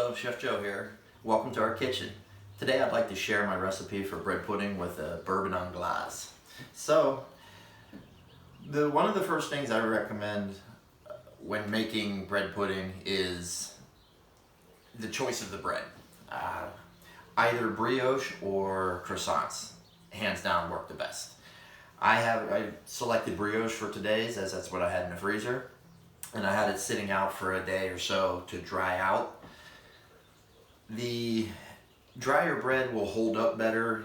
Hello, Chef Joe here. Welcome to our kitchen. Today I'd like to share my recipe for bread pudding with a Bourbon Anglaise. So, one of the first things I recommend when making bread pudding is the choice of the bread. Either brioche or croissants, hands down, work the best. I selected brioche for today's, as that's what I had in the freezer, and I had it sitting out for a day or so to dry out. The drier bread will hold up better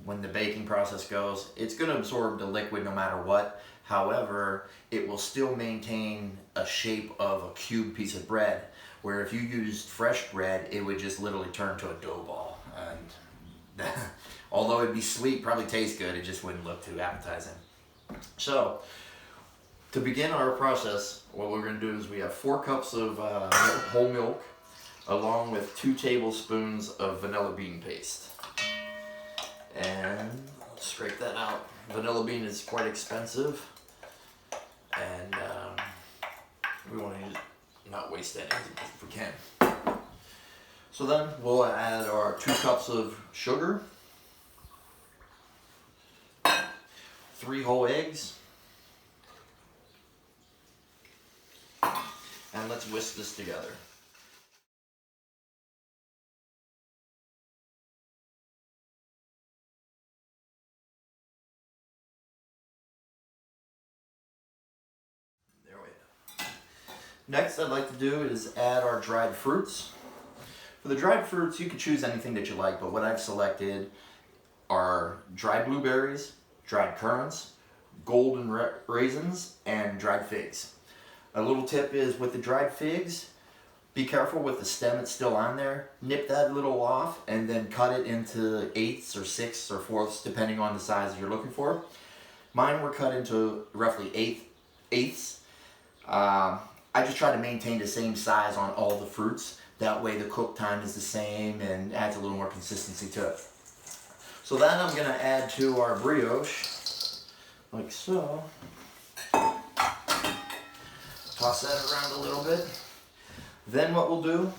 when the baking process goes. It's going to absorb the liquid no matter what. However, it will still maintain a shape of a cube piece of bread, where if you used fresh bread, it would just literally turn to a dough ball. And although it'd be sweet, probably taste good, it just wouldn't look too appetizing. So, to begin our process, what we're going to do is we have 4 cups of whole milk, along with 2 tablespoons of vanilla bean paste. And scrape that out. Vanilla bean is quite expensive, and we want to not waste any if we can. So then we'll add our 2 cups of sugar, 3 whole eggs, and let's whisk this together. There we go. Next, I'd like to do is add our dried fruits. For the dried fruits, you can choose anything that you like, but what I've selected are dried blueberries, dried currants, golden raisins, and dried figs. A little tip is with the dried figs, be careful with the stem that's still on there. Nip that little off and then cut it into 1/8 or 6 or 4ths, depending on the size you're looking for. Mine were cut into roughly 8/8. I just try to maintain the same size on all the fruits. That way the cook time is the same and adds a little more consistency to it. So then I'm going to add to our brioche, like so. Toss that around a little bit. Then what we'll do,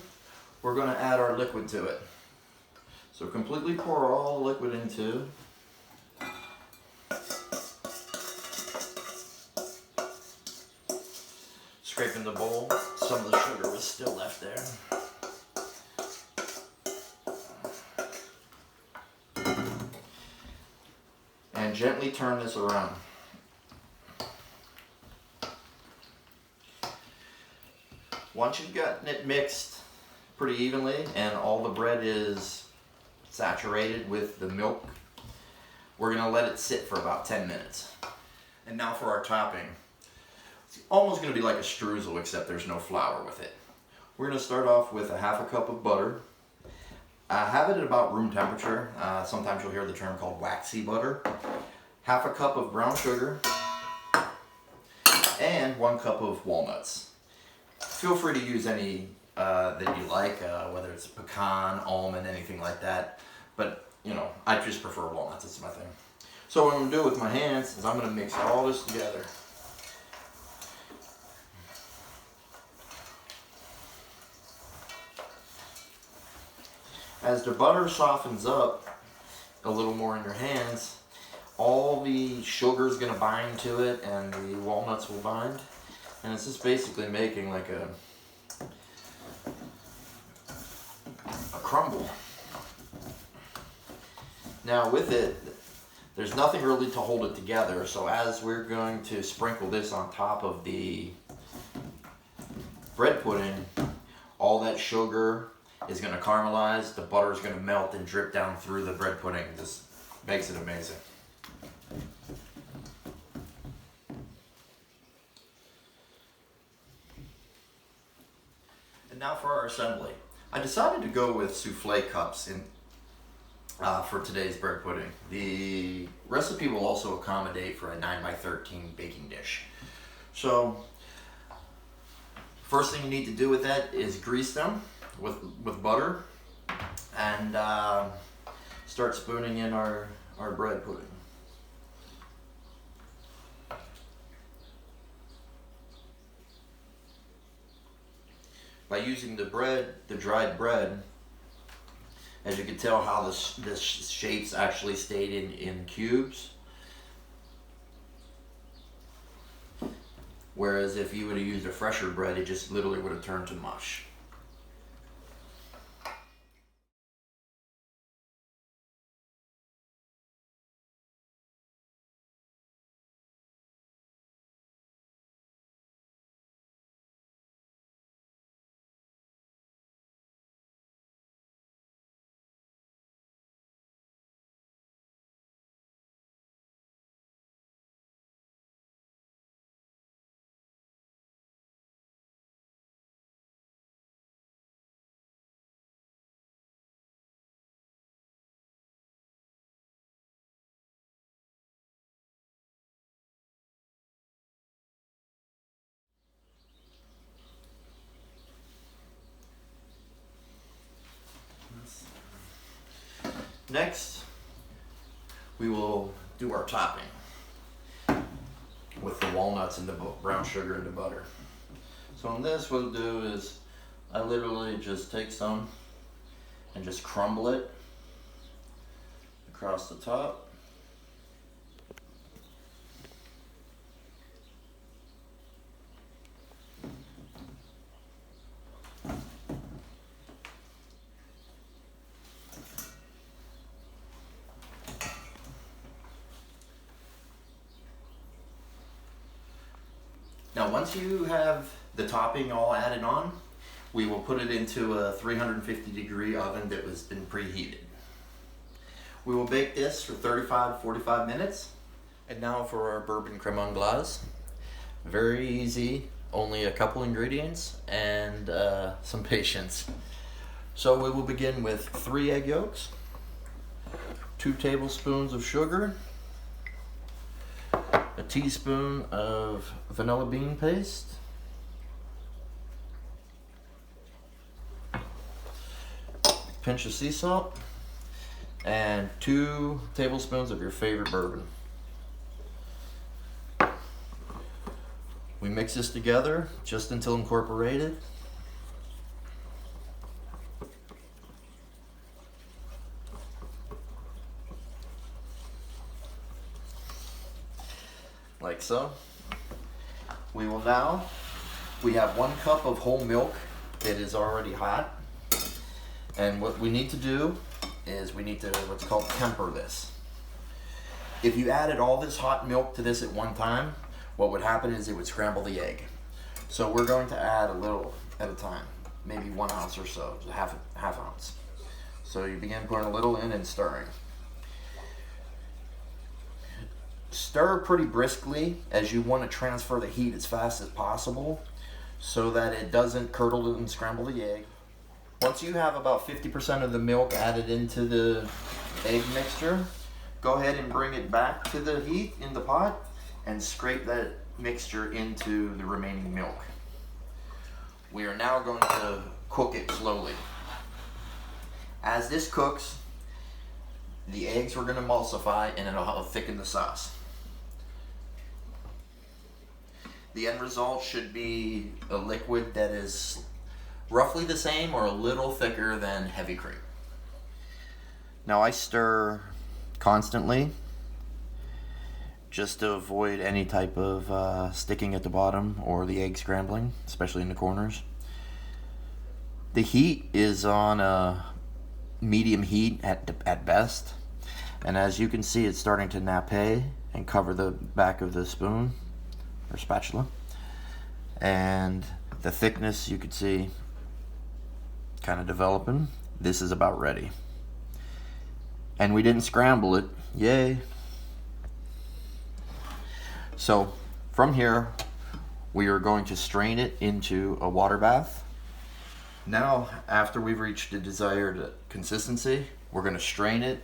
we're going to add our liquid to it. So completely pour all the liquid into. Scraping the bowl, some of the sugar was still left there. And gently turn this around. Once you've gotten it mixed pretty evenly and all the bread is saturated with the milk, we're going to let it sit for about 10 minutes. And now for our topping. It's almost going to be like a streusel, except there's no flour with it. We're going to start off with a 1/2 cup of butter. Have it at about room temperature. Sometimes you'll hear the term called waxy butter. 1/2 cup of brown sugar. And 1 cup of walnuts. Feel free to use any that you like, whether it's pecan, almond, anything like that. But, you know, I just prefer walnuts. It's my thing. So what I'm going to do with my hands is I'm going to mix all this together. As the butter softens up a little more in your hands, all the sugar is going to bind to it and the walnuts will bind. And it's just basically making like a crumble. Now with it, there's nothing really to hold it together. So as we're going to sprinkle this on top of the bread pudding, all that sugar is going to caramelize, the butter is going to melt and drip down through the bread pudding. This makes it amazing. And now for our assembly. I decided to go with souffle cups for today's bread pudding. The recipe will also accommodate for a 9x13 baking dish. So, first thing you need to do with that is grease them with butter and start spooning in our bread pudding. by using the bread, the dried bread, as you can tell how this shapes actually stayed in cubes. Whereas if you would have used a fresher bread, it just literally would have turned to mush. Next, we will do our topping with the walnuts and the brown sugar and the butter. So on this, what I'll do is I literally just take some and just crumble it across the top. Now once you have the topping all added on, we will put it into a 350-degree oven that has been preheated. We will bake this for 35 to 45 minutes. And now for our Bourbon Creme Anglaise. Very easy, only a couple ingredients and some patience. So we will begin with 3 egg yolks, 2 tablespoons of sugar, a teaspoon of vanilla bean paste, pinch of sea salt, and 2 tablespoons of your favorite bourbon. We mix this together just until incorporated. Like so. We will now, we have 1 cup of whole milk that is already hot. And what we need to do is we need to what's called temper this. If you added all this hot milk to this at one time, what would happen is it would scramble the egg. So we're going to add a little at a time, maybe 1 ounce or so, half ounce. So you begin putting a little in and stirring. Stir pretty briskly as you want to transfer the heat as fast as possible so that it doesn't curdle and scramble the egg. Once you have about 50% of the milk added into the egg mixture, go ahead and bring it back to the heat in the pot and scrape that mixture into the remaining milk. We are now going to cook it slowly. As this cooks, the eggs are going to emulsify and it'll thicken the sauce. The end result should be a liquid that is roughly the same or a little thicker than heavy cream. Now I stir constantly just to avoid any type of sticking at the bottom or the egg scrambling, especially in the corners. The heat is on a medium heat at best, and as you can see, it's starting to nappe and cover the back of the spoon or spatula, and the thickness you could see kind of developing. This is about ready, and we didn't scramble it, yay. So from here we are going to strain it into a water bath. Now after we've reached the desired consistency, we're going to strain it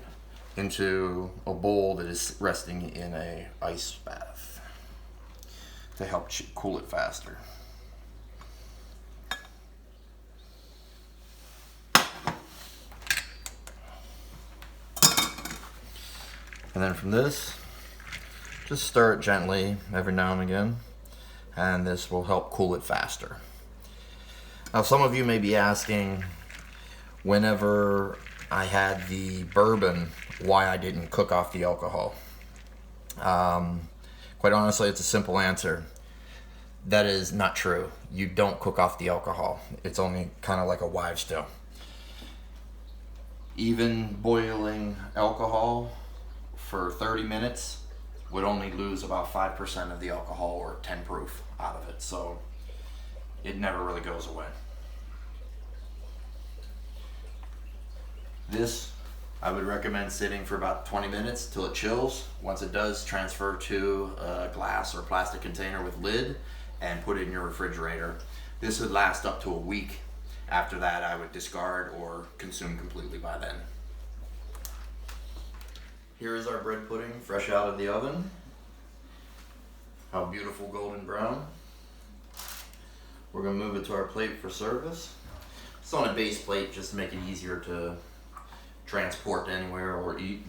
into a bowl that is resting in a ice bath to help cool it faster. And then from this, just stir it gently every now and again, and this will help cool it faster. Now some of you may be asking, whenever I had the bourbon, why I didn't cook off the alcohol. Quite honestly, it's a simple answer. That is not true. You don't cook off the alcohol. It's only kind of like a wives' tale. Even boiling alcohol for 30 minutes would only lose about 5% of the alcohol, or 10 proof, out of it. So it never really goes away. This, I would recommend sitting for about 20 minutes till it chills. Once it does, transfer to a glass or plastic container with lid and put it in your refrigerator. This would last up to a week. After that, I would discard or consume completely by then. Here is our bread pudding fresh out of the oven. How beautiful golden brown. We're gonna move it to our plate for service. It's on a base plate just to make it easier to transport anywhere or eat.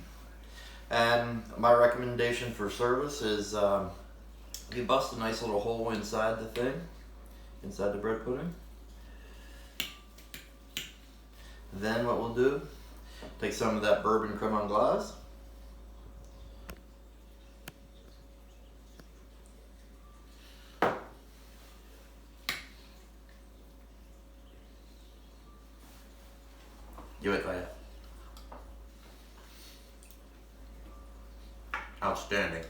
And my recommendation for service is you bust a nice little hole inside the thing, inside the bread pudding. Then what we'll do, take some of that Bourbon Anglaise. Give it that. Outstanding.